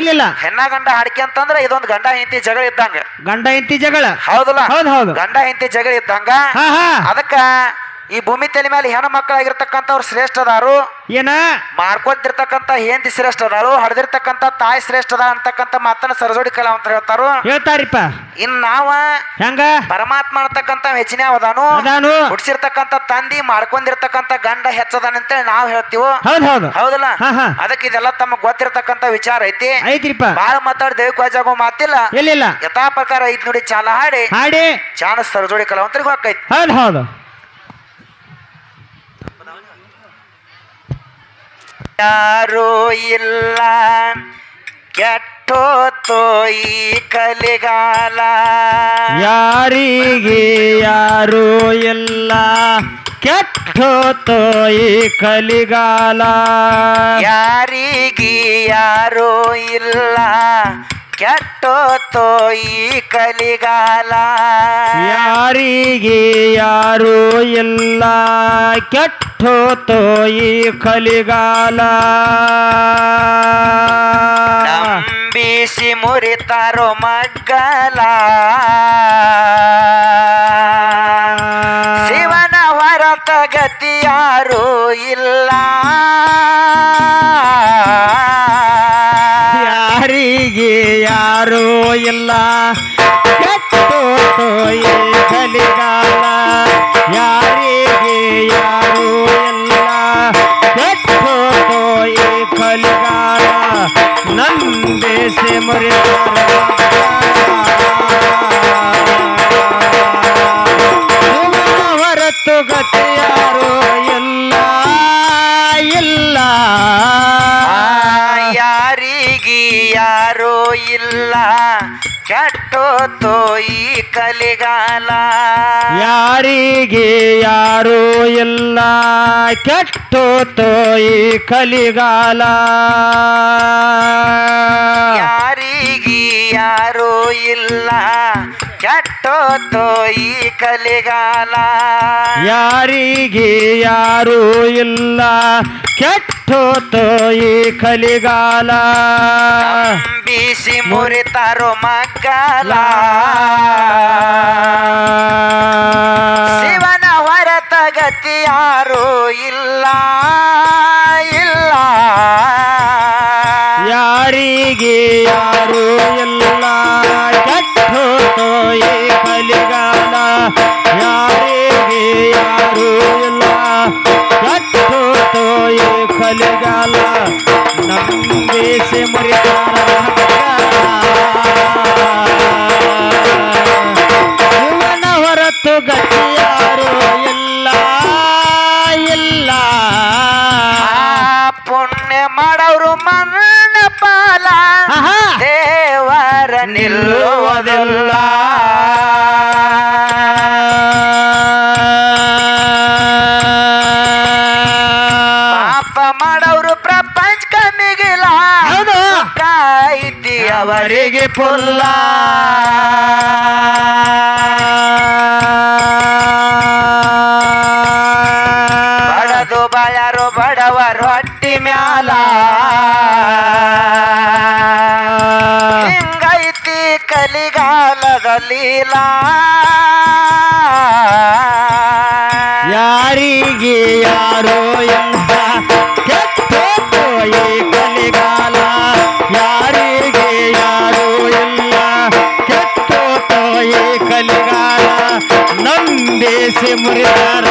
ಇಲ್ಲ ಹೆಣ್ಣ ಗಂಡ ಹಾಡ್ಕೆ ಅಂತಂದ್ರ ಇದೊಂದು ಗಂಡ ಹೆಂಡತಿ ಜಗಳ ಇದ್ದಂಗ ಗಂಡ ಹೆಂಡತಿ ಜಗಳ ಹೌದಲ್ಲ ಹೌದು ಗಂಡ ಹೆಂಡತಿ ಜಗಳ ಇದ್ದಂಗ ಅದಕ್ಕ ಈ ಭೂಮಿ ತಲೆ ಮೇಲೆ ಹೆಣ್ಣು ಮಕ್ಕಳಾಗಿರ್ತಕ್ಕಂಥವ್ರು ಶ್ರೇಷ್ಠ ಅದಾರು ಏನ ಮಾರ್ಕೊಂತಿರ್ತಕ್ಕಂಥ ಹೆಂಡತಿ ಶ್ರೇಷ್ಠ ಅದಾಳು ಹಡ್ದಿರ್ತಕ್ಕಂಥ ತಾಯಿ ಶ್ರೇಷ್ಠ ಅದ ಅಂತಕ್ಕಂಥ ಮಾತನ್ನ ಸರಜೋಡಿ ಕಲಾ ಅಂತ ಹೇಳ್ತಾರು ಹೇಳ್ತಾರಿಪ್ಪ ಇನ್ ನಾವ ಹೆಂಗ ಪರಮಾತ್ಮ ಅಂತಕ್ಕಂಥ ಹೆಚ್ಚಿನ ಅವದಾನು ಹುಡ್ಸಿರ್ತಕ್ಕಂಥ ತಂದಿ ಮಾಡ್ಕೊಂಡಿರ್ತಕ್ಕಂಥ ಗಂಡ ಹೆಚ್ಚದಾನ ಅಂತೇಳಿ ನಾವ್ ಹೇಳ್ತೀವೋ ಹೌದಲ್ಲ ಅದಕ್ಕೆ ಇದೆಲ್ಲ ತಮಗ್ ಗೊತ್ತಿರ್ತಕ್ಕಂಥ ವಿಚಾರ ಐತಿ ಐತ್ರಿಪ್ಪ ಬಾಳ ಮಾತಾಡಿ ದೈವಕ್ಕೆ ವಾಜಾಗೋ ಮಾತಿಲ್ಲ ಇಲ್ಲ ಯಥಾ ಪ್ರಕಾರ ಐದ್ ನೋಡಿ ಚಾಲ ಹಾಡಿ ಚಾನ ಸರಜೋಡಿ ಕಲಾವಂತರಿಗೆ ಹೋಗೈತಿ ಹೌದು ಯಾರೋ ಇಲ್ಲ ಕೆಟ್ಟೋತೋ ಈ ಕಲಿಗಾಲ ಯಾರಿಗೆ ಯಾರೋ ಇಲ್ಲ ಕೆಟ್ಟೋತೋ ಈ ಕಲಿಗಾಲ ಯಾರಿಗೆ ಯಾರೋ ಇಲ್ಲ ಕೆಟ್ಟೋತೋ ಈ ಕಲಿಗಾಲ ಯಾರಿಗೆ ಯಾರೋ ಇಲ್ಲ ಕೆಟ್ಟೋತೋ ಈ ಕಲಿಗಾಲ ನಂಬಿಸಿ ಮುರಿತಾರೋ ಮಗ್ಗಲ ಶಿವನ ಹೊರತ ಗತಿ ಯಾರೂ ಇಲ್ಲ ಯಾರಿಗೆ ಯಾರೋ ಇಲ್ಲ ಕೆಟ್ಟೋತೋ ಈ ಕಲಿಗಾಲ ಯಾರಿಗೆ ಯಾರೋ ಇಲ್ಲ ಕೆಟ್ಟೋತೋ ಈ ಕಲಿಗಾಲ ನಂಬೇಸೆ ಮುರಿತಾರ ಹೊರತು ಗತಿ ಯಾರೋ ಇಲ್ಲ ಯಾರಿಗೆ ಯಾರೋ ಇಲ್ಲ ಕೆಟ್ಟೋತೋ ಈ ಕಲಿಗಾಲ ಯಾರಿಗೆ ಯಾರೋ ಇಲ್ಲ ಕೆಟ್ಟೋತೋ ಈ ಕಲಿಗಾಲ ಯಾರಿಗೆ ಯಾರೋ ಇಲ್ಲ ಕೆಟ್ಟೋತೋ ಈ ಕಲಿಗಾಲ ಯಾರಿಗೆ ಯಾರೋ ಇಲ್ಲ ಕೆಟ್ಟೋತೋ ಈ ಕಲಿಗಾಲ ಬಿಸಿ ಮುರಿತಾರೋ ಮಗ್ಗಲ ಶಿವನ ಹೊರತ ಗತಿ ಯಾರೂ ಇಲ್ಲ ಯಾರಿಗೆ ಯಾರೋ ಇಲ್ಲ ಕೆಟ್ಟೋತೋ ಈ ಕಲಿಗಾಲ ಯಾರಿಗೆ ಯಾರೋ ಇಲ್ಲ ಕೆಟ್ಟೋತೋ ಈ ಕಲಿಗಾಲ ನಂಬೇಸೆ ಮುರಿತಾರ ಶಿವನ ಹೊರತು ಗತಿ ಯಾರೋ ಇಲ್ಲ ಪುಣ್ಯ ಮಾಡವ್ರು ಮರಣ ಪಾಲ ದೇವರ ನಿಲ್ಲುವುದಿಲ್ಲ ಪಾಪ ಮಾಡವ್ರು ಪ್ರಪಂಚ ಕಮ್ಮಿಗಿಲ್ಲ ಕಾಯ್ತಿ ಅವರಿಗೆ ಪುಲ್ಲ ಬಡದು ಬಾಳರು ಬಡವರು ಹೊಟ್ಟಿ ಮ್ಯಾಲ ಹಿಂಗೈತಿ ಕಲಿಗಾಲದ ಲೀಲಾ ಯಾರಿಗೆ ಯಾರೋ ಇಲ್ಲ ಕೆಟ್ಟೋತೋ ಈ ಕಲಿಗಾಲ ಯಾರಿಗೆ ಯಾರೋ ಇಲ್ಲ ಕೆಟ್ಟೋತೋ ಈ ಕಲಿಗಾಲ ನಂಬೇಸಿ ಮುರಿದಾರ